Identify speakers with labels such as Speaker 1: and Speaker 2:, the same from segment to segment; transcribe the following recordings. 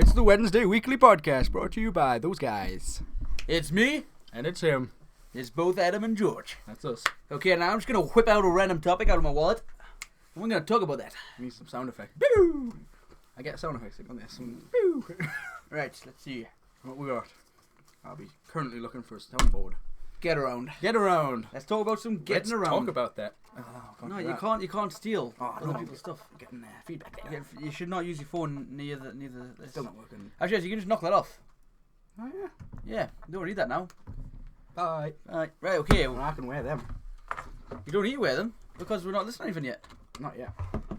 Speaker 1: It's the Wednesday Weekly Podcast brought to you by those guys.
Speaker 2: It's me.
Speaker 1: And it's him.
Speaker 2: It's both Adam and George.
Speaker 1: That's us.
Speaker 2: Okay, now I'm just going to whip out a random topic out of my wallet. And we're going to talk about that.
Speaker 1: Need some sound effects. Boo! I get sound effects on this. Boo!
Speaker 2: Right, let's see.
Speaker 1: What we got? I'll be currently looking for a soundboard.
Speaker 2: Get around.
Speaker 1: Get around.
Speaker 2: Let's talk about some getting
Speaker 1: Let's
Speaker 2: around.
Speaker 1: talk about that.
Speaker 2: No, you can't steal other people's stuff.
Speaker 1: I'm getting feedback there.
Speaker 2: You should not use your phone near the.
Speaker 1: It's still not working.
Speaker 2: Actually, yes, you can just knock that off.
Speaker 1: Oh yeah.
Speaker 2: Yeah, you don't need that now.
Speaker 1: Bye.
Speaker 2: Right, okay.
Speaker 1: Well, I can wear them.
Speaker 2: You don't need to wear them because we're not listening to anything yet.
Speaker 1: Not yet.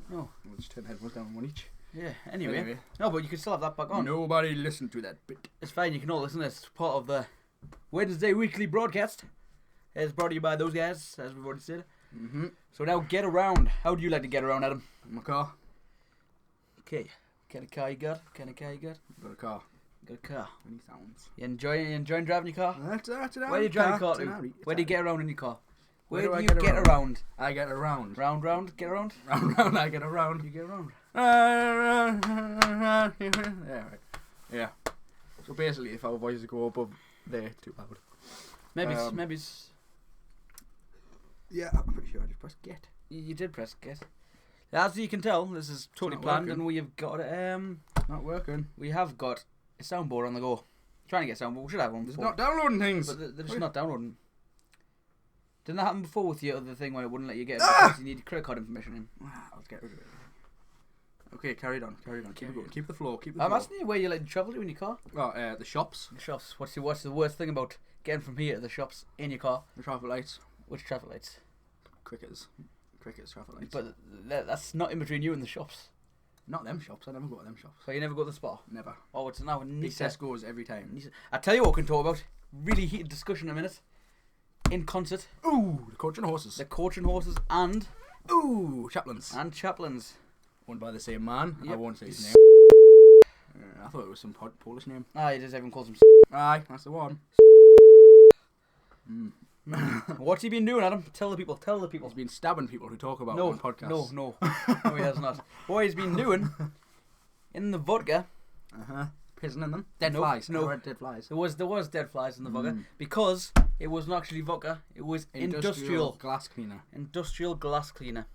Speaker 2: No.
Speaker 1: We'll just turn the headphones down one each.
Speaker 2: Yeah. Anyway. No, but you can still have that back on.
Speaker 1: Nobody listened to that bit.
Speaker 2: It's fine. You can all listen. It's part of the Wednesday Weekly broadcast. It's brought to you by those guys, as we've already said.
Speaker 1: Mm-hmm.
Speaker 2: So now get around. How do you like to get around, Adam?
Speaker 1: My car.
Speaker 2: Okay. Kind of car you got? Kind of car you got?
Speaker 1: Got a car.
Speaker 2: Got a car.
Speaker 1: Any sounds?
Speaker 2: You enjoying driving your car?
Speaker 1: That's an
Speaker 2: Where do you drive your car to? Where do you get around in your car? Where do you get around?
Speaker 1: I get around.
Speaker 2: Round, get around?
Speaker 1: Round, I get around.
Speaker 2: You get around.
Speaker 1: Yeah, right. Yeah. So basically, if our voices go above there, too loud.
Speaker 2: Maybe it's...
Speaker 1: Yeah, I'm pretty sure I just pressed get.
Speaker 2: You did press get. As you can tell, this is totally planned,
Speaker 1: working.
Speaker 2: and we have got
Speaker 1: Not working.
Speaker 2: we have got a soundboard on the go. Trying to get a soundboard. We should have one.
Speaker 1: It's
Speaker 2: before.
Speaker 1: not downloading things.
Speaker 2: But they're just not downloading. Didn't that happen before with your other thing where it wouldn't let you get it because you need credit card information in?
Speaker 1: Let's get rid of it. Okay, carry on. Keep it going. Keep the flow.
Speaker 2: I'm asking you where you like to travel to in your car.
Speaker 1: Oh, the shops.
Speaker 2: The shops. What's the worst thing about getting from here to the shops in your car?
Speaker 1: The traffic lights.
Speaker 2: Which traffic lights?
Speaker 1: Crickets traffic lights.
Speaker 2: But that's not in between you and the shops.
Speaker 1: Not them shops. I never go to them shops.
Speaker 2: So you never go to the spa?
Speaker 1: Never.
Speaker 2: Oh, it's now
Speaker 1: Big
Speaker 2: Nisa.
Speaker 1: Tesco's every time.
Speaker 2: I tell you what we can talk about. Really heated discussion in a minute. In concert.
Speaker 1: Ooh, the Coach and Horses.
Speaker 2: The Coach and Horses and
Speaker 1: Chaplains.
Speaker 2: Chaplains.
Speaker 1: Owned by the same man.
Speaker 2: Yep.
Speaker 1: I won't say his name. I thought it was some Polish name.
Speaker 2: It is. Everyone calls him.
Speaker 1: Aye, that's the one.
Speaker 2: What's he been doing, Adam? Tell the people.
Speaker 1: He's been stabbing people who talk about on podcasts.
Speaker 2: No, he has not. What he's been doing in the vodka.
Speaker 1: Pissing in them. Dead flies.
Speaker 2: No.
Speaker 1: Dead flies.
Speaker 2: There was dead flies in the vodka because it wasn't actually vodka. It was industrial
Speaker 1: glass cleaner.
Speaker 2: Industrial glass cleaner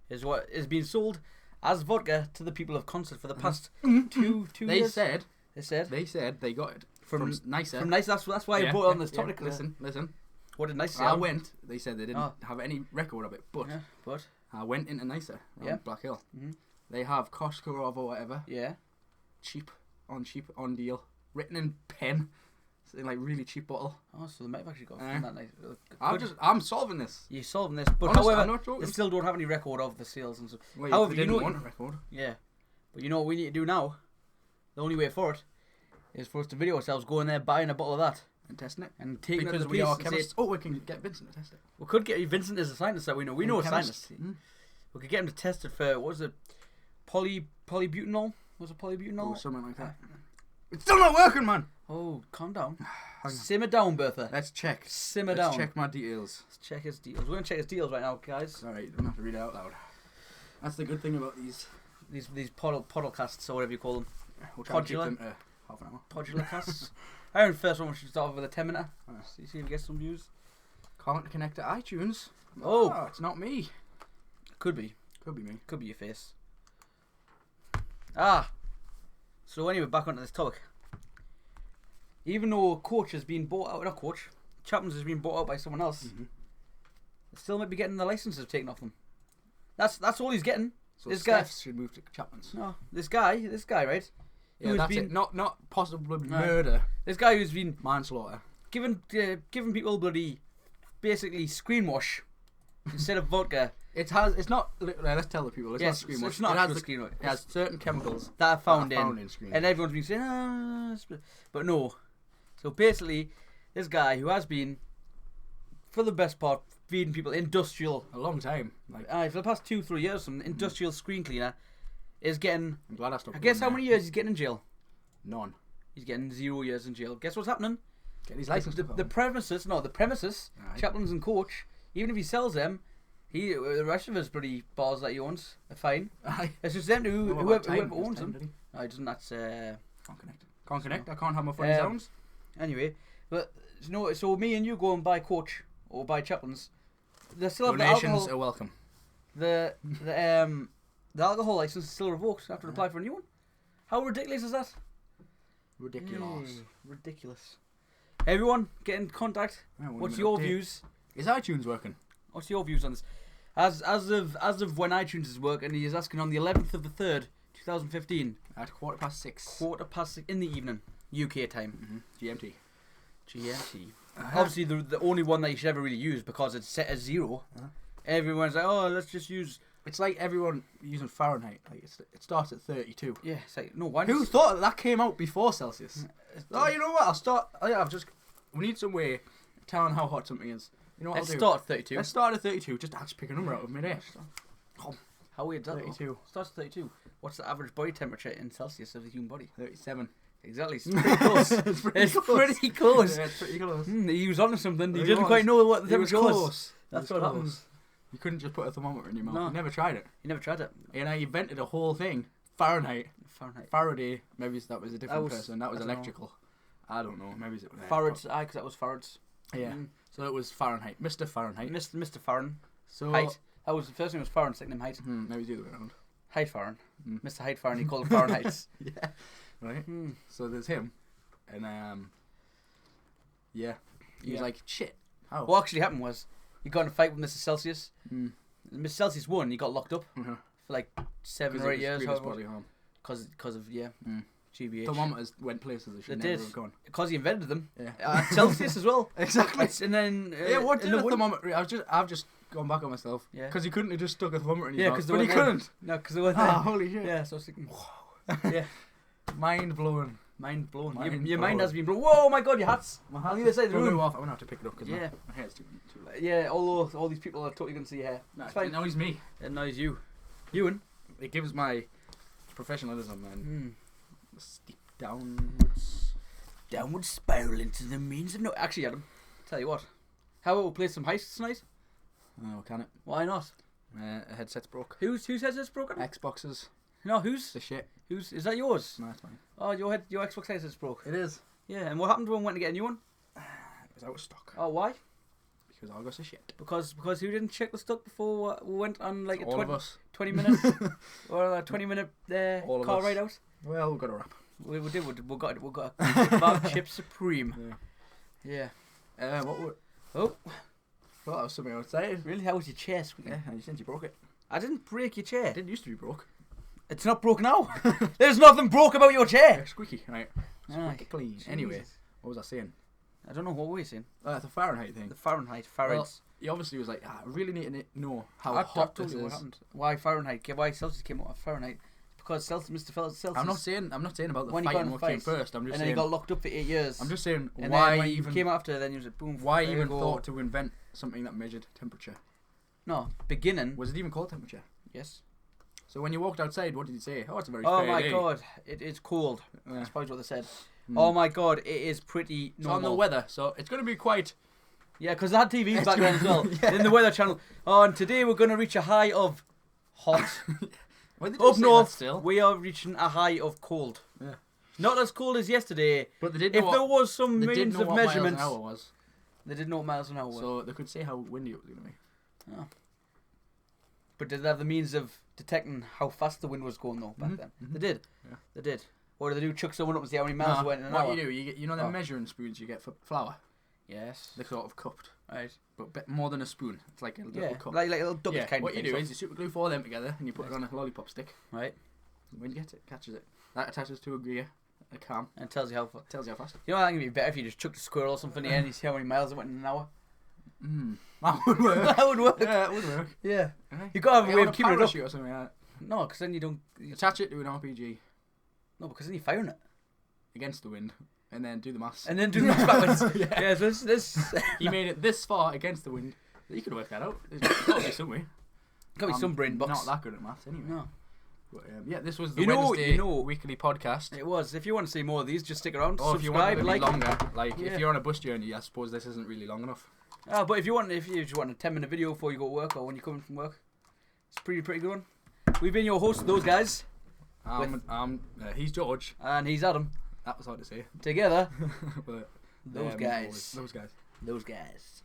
Speaker 2: is what is being sold as vodka to the people of Concert for the past two years. They said
Speaker 1: they got it
Speaker 2: from
Speaker 1: Nicer.
Speaker 2: From Nicer. That's why I brought on this topic.
Speaker 1: Listen.
Speaker 2: What did Nicer say?
Speaker 1: I went. They said they didn't have any record of it, but I went into Nicer on Black Hill. Mm-hmm. They have Costco or whatever.
Speaker 2: Yeah.
Speaker 1: Cheap on deal, written in pen. It's in like really cheap bottle.
Speaker 2: Oh, so they might have actually got that nice.
Speaker 1: I'm solving this.
Speaker 2: You're solving this, but
Speaker 1: honestly,
Speaker 2: however, they still don't have any record of the sales and stuff.
Speaker 1: Well,
Speaker 2: however,
Speaker 1: you don't want a record.
Speaker 2: Yeah, but you know what we need to do now? The only way for it is for us to video ourselves going there, buying a bottle of that,
Speaker 1: and testing it,
Speaker 2: and taking
Speaker 1: because
Speaker 2: it to the
Speaker 1: we are
Speaker 2: place
Speaker 1: chemists. We can get Vincent to test it.
Speaker 2: We could get Vincent as a scientist that we know. We know a scientist.
Speaker 1: Mm-hmm.
Speaker 2: We could get him to test it for what was it? Polybutanol? Was it polybutanol?
Speaker 1: Or something like that. It's still not working, man.
Speaker 2: Oh, calm down. Simmer down, Bertha.
Speaker 1: Let's check.
Speaker 2: Simmer down.
Speaker 1: Let's check my details.
Speaker 2: Let's check his deals. We're gonna check his deals right now, guys.
Speaker 1: Alright, you don't have to read it out loud. That's the good thing about these
Speaker 2: podcasts or whatever you call them.
Speaker 1: We'll try to keep them to half an hour.
Speaker 2: Podular casts. I reckon first one we should start off with a 10-minute. See if we get some views.
Speaker 1: Can't connect to iTunes.
Speaker 2: Oh,
Speaker 1: it's not me.
Speaker 2: Could be.
Speaker 1: Could be me.
Speaker 2: Could be your face. So anyway, back onto this topic. Even though Coach has been bought out, not Coach, Chapman's has been bought out by someone else, they still might be getting the licenses taken off them. That's all he's getting.
Speaker 1: So
Speaker 2: this
Speaker 1: guy
Speaker 2: guy
Speaker 1: should move to Chapman's.
Speaker 2: No, this guy, right?
Speaker 1: Yeah, that's it. Not possible murder.
Speaker 2: This guy who's been
Speaker 1: manslaughter,
Speaker 2: giving people bloody, basically screen wash instead of vodka.
Speaker 1: It's not. Let's tell the people. It's not screen wash.
Speaker 2: It's not screen wash.
Speaker 1: It has certain chemicals
Speaker 2: that are found in
Speaker 1: screen.
Speaker 2: And everyone's been saying, but no. So basically, this guy who has been, for the best part, feeding people industrial
Speaker 1: a long time,
Speaker 2: for the past 2-3 years, some industrial screen cleaner is getting.
Speaker 1: I'm glad I stopped.
Speaker 2: I guess how many years he's getting in jail?
Speaker 1: None.
Speaker 2: He's getting 0 years in jail. Guess what's happening?
Speaker 1: Get his license.
Speaker 2: The premises, Chaplains and Coach. Even if he sells them, the rest of his bloody bars that he owns are fine.
Speaker 1: Aye.
Speaker 2: It's just them whoever owns them.
Speaker 1: He
Speaker 2: No, he doesn't. That's
Speaker 1: Can't connect. I can't have my funny sounds.
Speaker 2: Anyway, but so me and you go and buy Coach or buy Chaplin's. They still have
Speaker 1: Donations
Speaker 2: the alcohol.
Speaker 1: are welcome.
Speaker 2: The alcohol license is still revoked. I have to apply for a new one. How ridiculous is that?
Speaker 1: Ridiculous.
Speaker 2: Ridiculous. Everyone, get in contact. What's your views?
Speaker 1: Is iTunes working?
Speaker 2: What's your views on this? As of when iTunes is working, he is asking on the 11th of the 3rd, 2015.
Speaker 1: At 6:15.
Speaker 2: 6:15 in the evening, UK time.
Speaker 1: GMT.
Speaker 2: Obviously, the only one that you should ever really use because it's set as 0. Everyone's like, oh, let's just use.
Speaker 1: It's like everyone using Fahrenheit. Like it starts at 32.
Speaker 2: Yeah, it's like no. Why?
Speaker 1: Who thought that came out before Celsius? Oh, you know what? I'll start. Oh, yeah, we need some way of telling how hot something is. You know what?
Speaker 2: Let's start at 32.
Speaker 1: Let's start at 32. Just pick a number out of mid-air.
Speaker 2: How weird is that?
Speaker 1: 32.
Speaker 2: Starts at 32. What's the average body temperature in Celsius of the human body?
Speaker 1: 37.
Speaker 2: Exactly. It's pretty close.
Speaker 1: It's pretty
Speaker 2: close.
Speaker 1: Yeah, it's pretty close.
Speaker 2: He was onto something. He didn't quite know what the temperature was.
Speaker 1: That's what happens. You couldn't just put a thermometer in your mouth.
Speaker 2: No.
Speaker 1: You never tried it.
Speaker 2: You never tried it.
Speaker 1: And I invented a whole thing. Fahrenheit. Faraday. Maybe that was a different person. That was electrical. I don't know. Maybe it was
Speaker 2: Farads. Because that was Farads.
Speaker 1: Yeah. So it was Fahrenheit. Mr. Fahrenheit.
Speaker 2: Mr. Farren.
Speaker 1: So
Speaker 2: Height. That was the first name was Farren. Second name Height.
Speaker 1: Maybe the other way around.
Speaker 2: Height Farren. Mr. Height Farren. He called him Fahrenheit.
Speaker 1: Yeah. Right. So there's him, and yeah, he was like, shit. How?
Speaker 2: What actually happened was he got in a fight with Mr. Celsius. Mr. Celsius won. He got locked up for like 7 or 8 years. Because of GBH.
Speaker 1: Thermometers went places they should never have gone.
Speaker 2: Because he invented them.
Speaker 1: Yeah.
Speaker 2: Celsius as well.
Speaker 1: Exactly.
Speaker 2: And then
Speaker 1: what did a thermometer? I've just gone back on myself.
Speaker 2: Yeah.
Speaker 1: Because he couldn't have just stuck a thermometer in his mouth.
Speaker 2: But
Speaker 1: he couldn't.
Speaker 2: No, because they weren't there.
Speaker 1: Holy shit.
Speaker 2: Yeah, so I was thinking,
Speaker 1: yeah. Mind blown.
Speaker 2: Your mind has been blown. Whoa, my God, your hat's on the other side of the room.
Speaker 1: I'm going to have to pick it up because my hair's too light.
Speaker 2: Yeah, although all these people are totally going to see your hair.
Speaker 1: No, it's fine. It annoys me.
Speaker 2: It annoys you. Ewan.
Speaker 1: It gives my professionalism and steep downwards
Speaker 2: spiral into the means of no. Actually, Adam, tell you what. How about we play some heists tonight?
Speaker 1: Oh, can it?
Speaker 2: Why not?
Speaker 1: A headset's broke.
Speaker 2: Whose headset's broken?
Speaker 1: Xboxes.
Speaker 2: No, whose?
Speaker 1: The shit.
Speaker 2: Whose? Is that yours?
Speaker 1: No, it's mine.
Speaker 2: Oh, your Xbox headset's broke.
Speaker 1: It is.
Speaker 2: Yeah, and what happened when we went to get a new one?
Speaker 1: It was out of stock.
Speaker 2: Oh, why?
Speaker 1: Because I got a shit.
Speaker 2: Because who didn't check the stock before we went on like
Speaker 1: all of us.
Speaker 2: 20 minutes or a 20-minute car ride out?
Speaker 1: Well, we got a wrap.
Speaker 2: We got a kebab chip supreme.
Speaker 1: Yeah. What?
Speaker 2: Oh.
Speaker 1: Well, that was something outside.
Speaker 2: Really? How was your chair squeaking?
Speaker 1: Yeah, and you said you broke it.
Speaker 2: I didn't break your chair.
Speaker 1: It didn't used to be broke.
Speaker 2: It's not broke now. There's nothing broke about your chair.
Speaker 1: Yeah, squeaky, right? Squeaky clean. Anyway, what was I saying?
Speaker 2: I don't know, what were you saying?
Speaker 1: The Fahrenheit thing.
Speaker 2: The Fahrenheit.
Speaker 1: Well, he obviously was like, I really need to know how hot this is.
Speaker 2: What happened. Why Fahrenheit? Why Celsius came out of Fahrenheit? Because Mr. Celsius.
Speaker 1: I'm not saying about the fight and what came first. I'm just saying.
Speaker 2: And then he got locked up for 8 years.
Speaker 1: I'm just saying
Speaker 2: and
Speaker 1: why
Speaker 2: then when
Speaker 1: even
Speaker 2: he came after. Then he was like, boom.
Speaker 1: Why even thought to invent something that measured temperature?
Speaker 2: No, beginning.
Speaker 1: Was it even called temperature?
Speaker 2: Yes.
Speaker 1: So when you walked outside, what did you say? Oh, it's a very.
Speaker 2: Oh my God, it is cold. That's probably what they said. Oh my God, it is pretty normal.
Speaker 1: It's on the weather, so it's going to be quite.
Speaker 2: Yeah, because they had TVs back then as well. In the Weather Channel. Oh, and today we're going to reach a high of hot. Up north, we are reaching a high of cold.
Speaker 1: Yeah.
Speaker 2: Not as cold as yesterday.
Speaker 1: But they did
Speaker 2: know there was some means of measurement.
Speaker 1: They
Speaker 2: did know what miles an hour was.
Speaker 1: So they could say how windy it was going to be.
Speaker 2: Oh. But did they have the means of detecting how fast the wind was going though back then? They did. Yeah. They did. Or did they do chuck someone up and see how many miles it went in an hour?
Speaker 1: What you do, you know the measuring spoons you get for flour?
Speaker 2: Yes.
Speaker 1: They're sort of cupped.
Speaker 2: Right.
Speaker 1: But more than a spoon. It's like a little cup.
Speaker 2: Like a little double kind
Speaker 1: what
Speaker 2: of thing.
Speaker 1: What you do is you super glue 4 of them together and you put it on a lollipop stick.
Speaker 2: Right.
Speaker 1: When you get it, catches it. That attaches to a gear, a cam.
Speaker 2: And it tells you how fast.
Speaker 1: You
Speaker 2: know, I think it'd be better if you just chucked a squirrel or something in the end and you see how many miles it went in an hour.
Speaker 1: That would work.
Speaker 2: That would work.
Speaker 1: Yeah, it would work.
Speaker 2: Yeah. You got to have a way of keeping it up.
Speaker 1: Or something like that.
Speaker 2: No, because then you don't...
Speaker 1: Attach it to an RPG.
Speaker 2: No, because then you're firing it.
Speaker 1: Against the wind. And then do the maths.
Speaker 2: And then do the maths backwards. Yeah, so this...
Speaker 1: He made it this far against the wind. You could work that out. There's got to be some way.
Speaker 2: Got to be some brain box.
Speaker 1: Not that good at maths anyway.
Speaker 2: No.
Speaker 1: But, yeah, this was the Wednesday weekly podcast.
Speaker 2: It was. If you want to see more of these, just stick around.
Speaker 1: Or
Speaker 2: subscribe,
Speaker 1: if you want it to be longer. If you're on a bus journey, I suppose this isn't really long enough.
Speaker 2: But if you want a 10-minute video before you go to work or when you're coming from work, it's pretty good one. We've been your hosts, those guys.
Speaker 1: He's George.
Speaker 2: And he's Adam.
Speaker 1: That was hard to say.
Speaker 2: Together.
Speaker 1: But,
Speaker 2: those guys.
Speaker 1: Those guys.
Speaker 2: Those guys.